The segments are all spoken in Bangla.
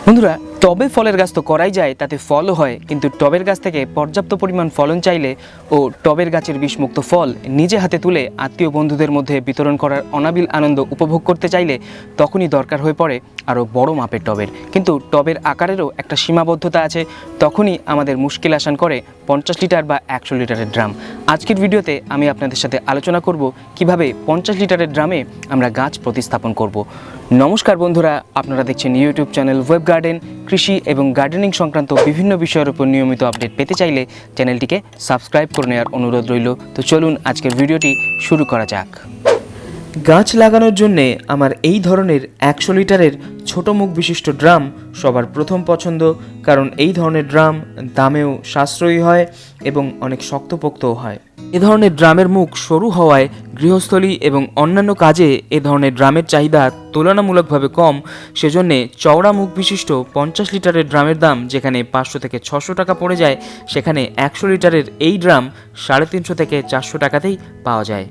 বন্ধুরা, টবে ফলের গাছ তো করাই যায়, তাতে ফলও হয়, কিন্তু টবের গাছ থেকে পর্যাপ্ত পরিমাণ ফলন চাইলে ও টবের গাছের বিষমুক্ত ফল নিজে হাতে তুলে আত্মীয় বন্ধুদের মধ্যে বিতরণ করার অনাবিল আনন্দ উপভোগ করতে চাইলে তখনই দরকার হয়ে পড়ে আরও বড় মাপের টবের। কিন্তু টবের আকারেরও একটা সীমাবদ্ধতা আছে, তখনই আমাদের মুশকিল আসান করে 50 লিটার বা 100 লিটারের ড্রাম। আজকের ভিডিওতে আমি আপনাদের সাথে আলোচনা করব কিভাবে 50 লিটারের ড্রামে আমরা গাছ প্রতিস্থাপন করব। নমস্কার বন্ধুরা, আপনারা দেখছেন ইউটিউব চ্যানেল ওয়েবগার্ডেন। কৃষি এবং গার্ডেনিং সংক্রান্ত বিভিন্ন বিষয়ের উপর নিয়মিত আপডেট পেতে চাইলে চ্যানেলটিকে সাবস্ক্রাইব করে নেওয়ার অনুরোধ রইল। তো চলুন আজকের ভিডিওটি শুরু করা যাক। গাছ লাগানোর জন্যে আমার এই ধরনের 100 লিটারের ছোট মুখ বিশিষ্ট ড্রাম সবার প্রথম পছন্দ, কারণ এই ধরনের ড্রাম দামেও সাশ্রয়ী হয় এবং অনেক শক্তপোক্তও হয়। এ ধরনের ড্রামের মুখ সরু হওয়ায় গৃহস্থলী এবং অন্যান্য কাজে এ ধরনের ড্রামের চাহিদা তুলনামূলকভাবে কম। সেজন্যে চওড়া মুখ বিশিষ্ট 50 লিটারের ড্রামের দাম যেখানে 500 থেকে 600 টাকা পড়ে যায়, সেখানে 100 লিটারের এই ড্রাম 350 থেকে 400 টাকাতেই পাওয়া যায়।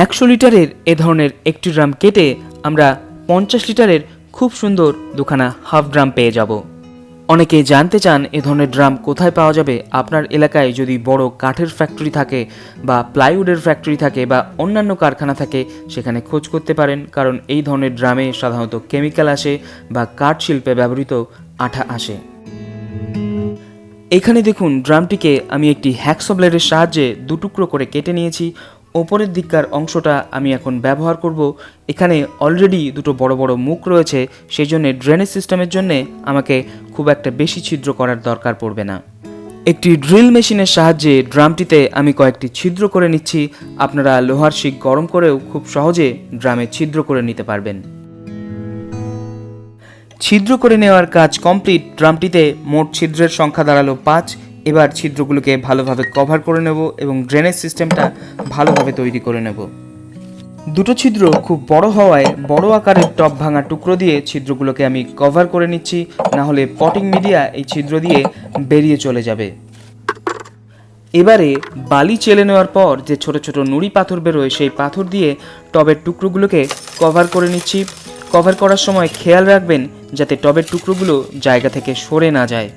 100 লিটারের এ ধরনের একটি ড্রাম কেটে আমরা 50 লিটারের খুব সুন্দর দুখানা হাফ ড্রাম পেয়ে যাব। অনেকে জানতে চান এ ধরনের ড্রাম কোথায় পাওয়া যাবে। আপনার এলাকায় যদি বড় কাঠের ফ্যাক্টরি থাকে বা প্লাইউডের ফ্যাক্টরি থাকে বা অন্যান্য কারখানা থাকে, সেখানে খোঁজ করতে পারেন, কারণ এই ধরনের ড্রামে সাধারণত কেমিক্যাল আসে বা কাঠ শিল্পে ব্যবহৃত আঠা আসে। এখানে দেখুন, ড্রামটিকে আমি একটি হ্যাকসো ব্লেডের সাহায্যে দুটুকরো করে কেটে নিয়েছি। ওপরের দিককার অংশটা আমি এখন ব্যবহার করব। এখানে অলরেডি দুটো বড় বড় মুখ রয়েছে, সেই জন্য ড্রেনেজ সিস্টেমের জন্য আমাকে খুব একটা বেশি ছিদ্র করার দরকার পড়বে না। একটি ড্রিল মেশিনের সাহায্যে ড্রামটিতে আমি কয়েকটি ছিদ্র করে নিচ্ছি। আপনারা লোহার শিক গরম করেও খুব সহজে ড্রামে ছিদ্র করে নিতে পারবেন। ছিদ্র করে নেওয়ার কাজ কমপ্লিট। ড্রামটিতে মোট ছিদ্রের সংখ্যা দাঁড়ালো 5। এবার ছিদ্রগুলোকে ভালোভাবে কভার করে নেব এবং ড্রেনেজ সিস্টেমটা ভালোভাবে তৈরি করে নেব। দুটো ছিদ্র খুব বড় হওয়ায় বড় আকারের টব ভাঙা টুকরো দিয়ে ছিদ্রগুলোকে আমি কভার করে নিচ্ছি, না হলে পটিং মিডিয়া এই ছিদ্র দিয়ে বেরিয়ে চলে যাবে। এবারে বালি চেলে নেওয়ার পর যে ছোট ছোট নুড়ি পাথর বেরোয়, সেই পাথর দিয়ে টবের টুকরোগুলোকে কভার করে নিচ্ছি। কভার করার সময় খেয়াল রাখবেন যাতে টবের টুকরোগুলো জায়গা থেকে সরে না যায়।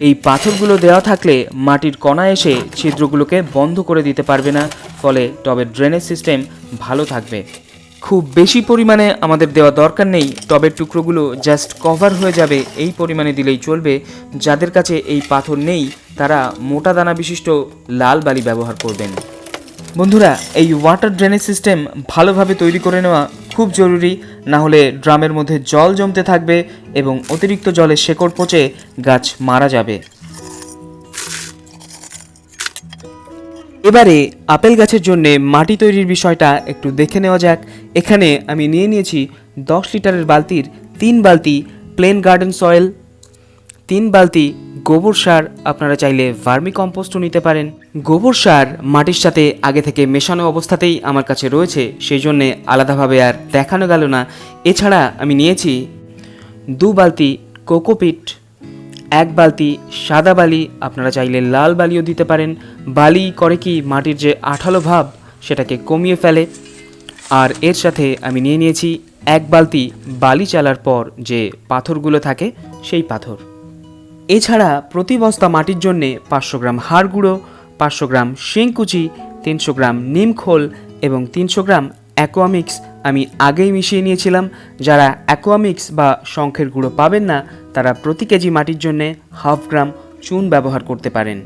এই পাথরগুলো দেওয়া থাকলে মাটির কণা এসে ছিদ্রগুলোকে বন্ধ করে দিতে পারবে না, ফলে টবের ড্রেনেজ সিস্টেম ভালো থাকবে। খুব বেশি পরিমাণে আমাদের দেওয়া দরকার নেই, টবের টুকরোগুলো জাস্ট কভার হয়ে যাবে এই পরিমাণে দিলেই চলবে। যাদের কাছে এই পাথর নেই তারা মোটা দানা বিশিষ্ট লাল বালি ব্যবহার করবেন। বন্ধুরা, এই ওয়াটার ড্রেনেজ সিস্টেম ভালোভাবে তৈরি করে নেওয়া খুব জরুরি, না হলে ড্রামের মধ্যে জল জমতে থাকবে এবং অতিরিক্ত জলে শেকড় পচে গাছ মারা যাবে। এবারে আপেল গাছের জন্য মাটি তৈরির বিষয়টা একটু দেখে নেওয়া যাক। এখানে আমি নিয়ে নিয়েছি 10 লিটারের বালতির 3 বালতি প্লেন গার্ডেন সয়েল, 3 বালতি গোবর সার। আপনারা চাইলে ভার্মি কম্পোস্টও নিতে পারেন। গোবর সার মাটির সাথে আগে থেকে মেশানো অবস্থাতেই আমার কাছে রয়েছে, সেই জন্যে আলাদাভাবে আর দেখানো গেল না। এছাড়া আমি নিয়েছি 2 বালতি কোকোপিট, 1 বালতি সাদা বালি। আপনারা চাইলে লাল বালিও দিতে পারেন। বালি করে কি মাটির যে আঠালো ভাব সেটাকে কমিয়ে ফেলে। আর এর সাথে আমি নিয়ে নিয়েছি 1 বালতি বালি চালার পর যে পাথরগুলো থাকে সেই পাথর। এছাড়া প্রতি বস্তা মাটির জন্যে 500 গ্রাম হাড় গুঁড়ো, 500 গ্রাম শিংকুচি, 300 গ্রাম নিম খোল এবং 300 গ্রাম অ্যাকোয়ামিক্স আমি আগেই মিশিয়ে নিয়েছিলাম। যারা অ্যাকোয়ামিক্স বা শঙ্খের গুঁড়ো পাবেন না, তারা প্রতি কেজি মাটির জন্যে হাফ গ্রাম চুন ব্যবহার করতে পারেন।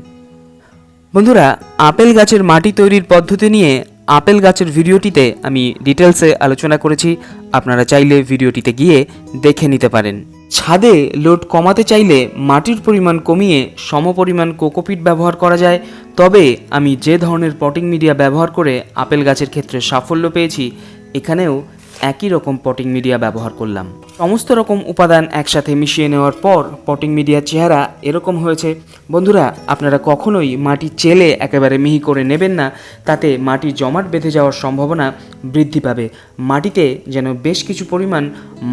বন্ধুরা, আপেল গাছের মাটি তৈরির পদ্ধতি নিয়ে আপেল গাছের ভিডিওটিতে আমি ডিটেলসে আলোচনা করেছি, আপনারা চাইলে ভিডিওটিতে গিয়ে দেখে নিতে পারেন। ছাদে লোড কমাতে চাইলে মাটির পরিমাণ কমিয়ে সমপরিমাণ কোকোপিট ব্যবহার করা যায়। তবে আমি যে ধরনের পটিং মিডিয়া ব্যবহার করে আপেল গাছের ক্ষেত্রে সাফল্য পেয়েছি, এখানেও একই রকম পটিং মিডিয়া ব্যবহার করলাম। সমস্ত রকম উপাদান একসাথে মিশিয়ে নেওয়ার পর পটিং মিডিয়ার চেহারা এরকম হয়েছে। বন্ধুরা, আপনারা কখনোই মাটি চেলে একেবারে মিহি করে নেবেন না, তাতে মাটি জমাট বেঁধে যাওয়ার সম্ভাবনা বৃদ্ধি পাবে। মাটিতে যেন বেশ কিছু পরিমাণ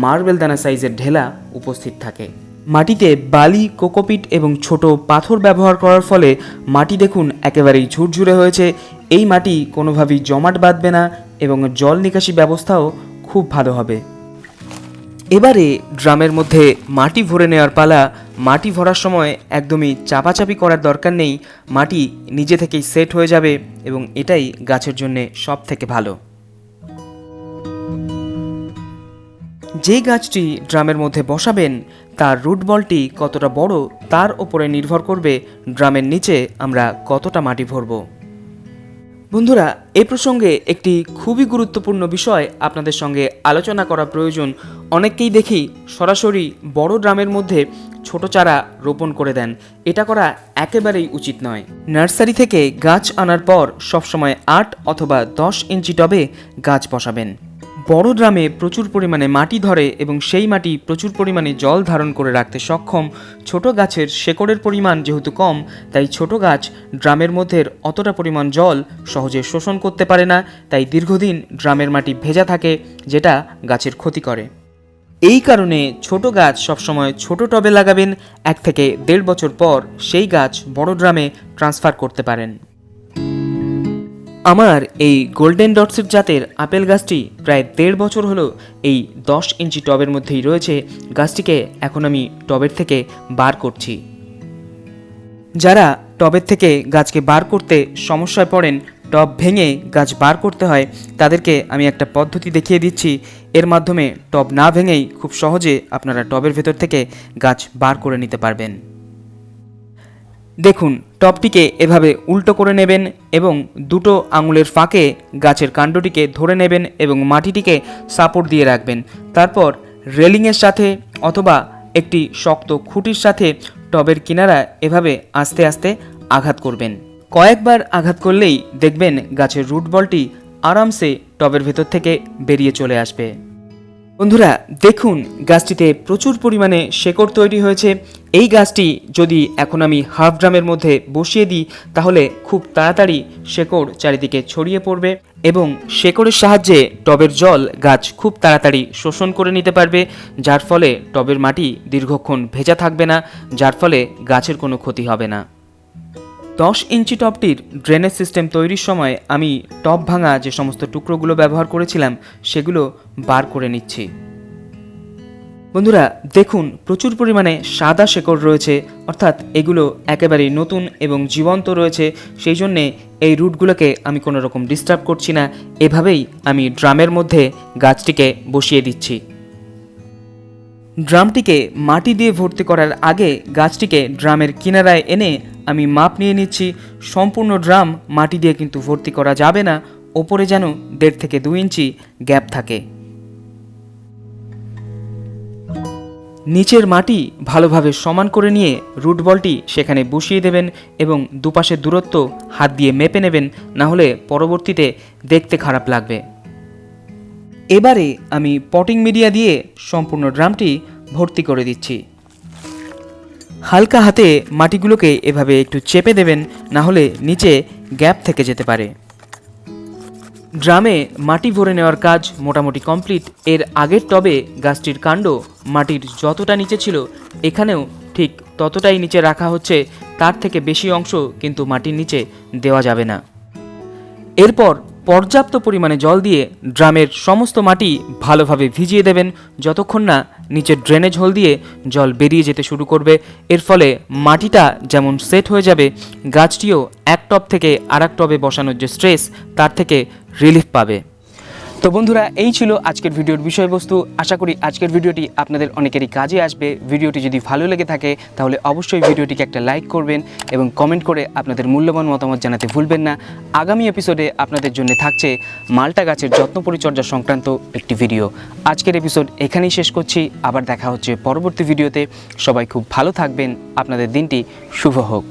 মার্বেল দানা সাইজের ঢেলা উপস্থিত থাকে। মাটিতে বালি, কোকোপিট এবং ছোট পাথর ব্যবহার করার ফলে মাটি দেখুন একেবারেই ঝুরঝুরে হয়েছে। এই মাটি কোনোভাবেই জমাট বাঁধবে না এবং জল নিকাশি ব্যবস্থাও খুব ভালো হবে। এবারে ড্রামের মধ্যে মাটি ভরে নেওয়ার পালা। মাটি ভরার সময় একদমই চাপাচাপি করার দরকার নেই, মাটি নিজে থেকেই সেট হয়ে যাবে এবং এটাই গাছের জন্য সব থেকে ভালো। যে গাছটি ড্রামের মধ্যে বসাবেন তার রুট বলটি কতটা বড় তার ওপরে নির্ভর করবে ড্রামের নিচে আমরা কতটা মাটি ভরব। বন্ধুরা, এ প্রসঙ্গে একটি খুবই গুরুত্বপূর্ণ বিষয় আপনাদের সঙ্গে আলোচনা করা প্রয়োজন। অনেককেই দেখি সরাসরি বড় ড্রামের মধ্যে ছোট চারা রোপণ করে দেন। এটা করা একেবারেই উচিত নয়। নার্সারি থেকে গাছ আনার পর সবসময় 8 অথবা 10 ইঞ্চি টবে গাছ বসাবেন। বড় ড্রামে প্রচুর পরিমাণে মাটি ধরে এবং সেই মাটি প্রচুর পরিমাণে জল ধারণ করে রাখতে সক্ষম। ছোট গাছের শেকড়ের পরিমাণ যেহেতু কম, তাই ছোট গাছ ড্রামের মধ্যে অতটা পরিমাণ জল সহজে শোষণ করতে পারে না, তাই দীর্ঘদিন ড্রামের মাটি ভেজা থাকে, যেটা গাছের ক্ষতি করে। এই কারণে ছোট গাছ সবসময় ছোট টবে লাগাবেন। 1 থেকে 1.5 বছর পর সেই গাছ বড় ড্রামে ট্রান্সফার করতে পারেন। আমার এই গোল্ডেন ডটসের জাতের আপেল গাছটি প্রায় 1.5 বছর হলো এই 10 ইঞ্চি টবের মধ্যেই রয়েছে। গাছটিকে এখন আমি টবের থেকে বার করছি। যারা টবের থেকে গাছকে বার করতে সমস্যায় পড়েন, টব ভেঙে গাছ বার করতে হয়, তাদেরকে আমি একটা পদ্ধতি দেখিয়ে দিচ্ছি। এর মাধ্যমে টব না ভেঙেই খুব সহজে আপনারা টবের ভেতর থেকে গাছ বার করে নিতে পারবেন। দেখুন, টবটিকে এভাবে উল্টো করে নেবেন এবং দুটো আঙুলের ফাঁকে গাছের কাণ্ডটিকে ধরে নেবেন এবং মাটিটিকে সাপোর্ট দিয়ে রাখবেন। তারপর রেলিংয়ের সাথে অথবা একটি শক্ত খুঁটির সাথে টবের কিনারা এভাবে আস্তে আস্তে আঘাত করবেন। কয়েকবার আঘাত করলেই দেখবেন গাছের রুট বলটি আরামসে টবের ভেতর থেকে বেরিয়ে চলে আসবে। বন্ধুরা, দেখুন গাছটিতে প্রচুর পরিমাণে শেকড় তৈরি হয়েছে। এই গাছটি যদি এখন আমি হাফ ড্রামের মধ্যে বসিয়ে দিই তাহলে খুব তাড়াতাড়ি শেকড় চারিদিকে ছড়িয়ে পড়বে এবং শেকড়ের সাহায্যে টবের জল গাছ খুব তাড়াতাড়ি শোষণ করে নিতে পারবে, যার ফলে টবের মাটি দীর্ঘক্ষণ ভেজা থাকবে না, যার ফলে গাছের কোনো ক্ষতি হবে না। 10 ইঞ্চি টবটির ড্রেনেজ সিস্টেম তৈরির সময় আমি টব ভাঙা যে সমস্ত টুকরোগুলো ব্যবহার করেছিলাম সেগুলো বার করে নিচ্ছি। বন্ধুরা, দেখুন প্রচুর পরিমাণে সাদা শেকড় রয়েছে, অর্থাৎ এগুলো একেবারেই নতুন এবং জীবন্ত রয়েছে। সেই জন্যে এই রুটগুলোকে আমি কোনো রকম ডিস্টার্ব করছি না। এভাবেই আমি ড্রামের মধ্যে গাছটিকে বসিয়ে দিচ্ছি। ড্রামটিকে মাটি দিয়ে ভর্তি করার আগে গাছটিকে ড্রামের কিনারায় এনে আমি মাপ নিয়ে নিচ্ছি। সম্পূর্ণ ড্রাম মাটি দিয়ে কিন্তু ভর্তি করা যাবে না, ওপরে যেন 1.5 থেকে 2 ইঞ্চি গ্যাপ থাকে। নিচের মাটি ভালোভাবে সমান করে নিয়ে রুট বলটি সেখানে বসিয়ে দেবেন এবং দুপাশের দূরত্ব হাত দিয়ে মেপে নেবেন, না হলে পরবর্তীতে দেখতে খারাপ লাগবে। এবারে আমি পটিং মিডিয়া দিয়ে সম্পূর্ণ ড্রামটি ভর্তি করে দিচ্ছি। হালকা হাতে মাটিগুলোকে এভাবে একটু চেপে দেবেন, না হলে নিচে গ্যাপ থেকে যেতে পারে। ড্রামে মাটি ভরে নেওয়ার কাজ মোটামুটি কমপ্লিট। এর আগের টবে গাছটির কাণ্ড মাটির যতটা নিচে ছিল এখানেও ঠিক ততটাই নিচে রাখা হচ্ছে, তার থেকে বেশি অংশ কিন্তু মাটির নিচে দেওয়া যাবে না। এরপর পর্যাপ্ত পরিমাণে জল দিয়ে ড্রামের সমস্ত মাটি ভালোভাবে ভিজিয়ে দেবেন যতক্ষণ না নিচের ড্রেনেজ হোল দিয়ে জল বেরিয়ে যেতে শুরু করবে। এর ফলে মাটিটা যেমন সেট হয়ে যাবে, গাছটিও এক টব থেকে আরেক টবে বসানোর যে স্ট্রেস তার থেকে রিলিফ পাবে। তো বন্ধুরা, এই ছিল আজকের ভিডিওর বিষয়বস্তু। আশা করি আজকের ভিডিওটি আপনাদের অনেকেরই কাজে আসবে। ভিডিওটি যদি ভালো লেগে থাকে তাহলে অবশ্যই ভিডিওটিকে একটা লাইক করবেন এবং কমেন্ট করে আপনাদের মূল্যবান মতামত জানাতে ভুলবেন না। আগামী এপিসোডে আপনাদের জন্য থাকছে মাল্টা গাছের যত্ন পরিচর্যা সংক্রান্ত একটি ভিডিও। আজকের এপিসোড এখানেই শেষ করছি, আবার দেখা হচ্ছে পরবর্তী ভিডিওতে। সবাই খুব ভালো থাকবেন, আপনাদের দিনটি শুভ হোক।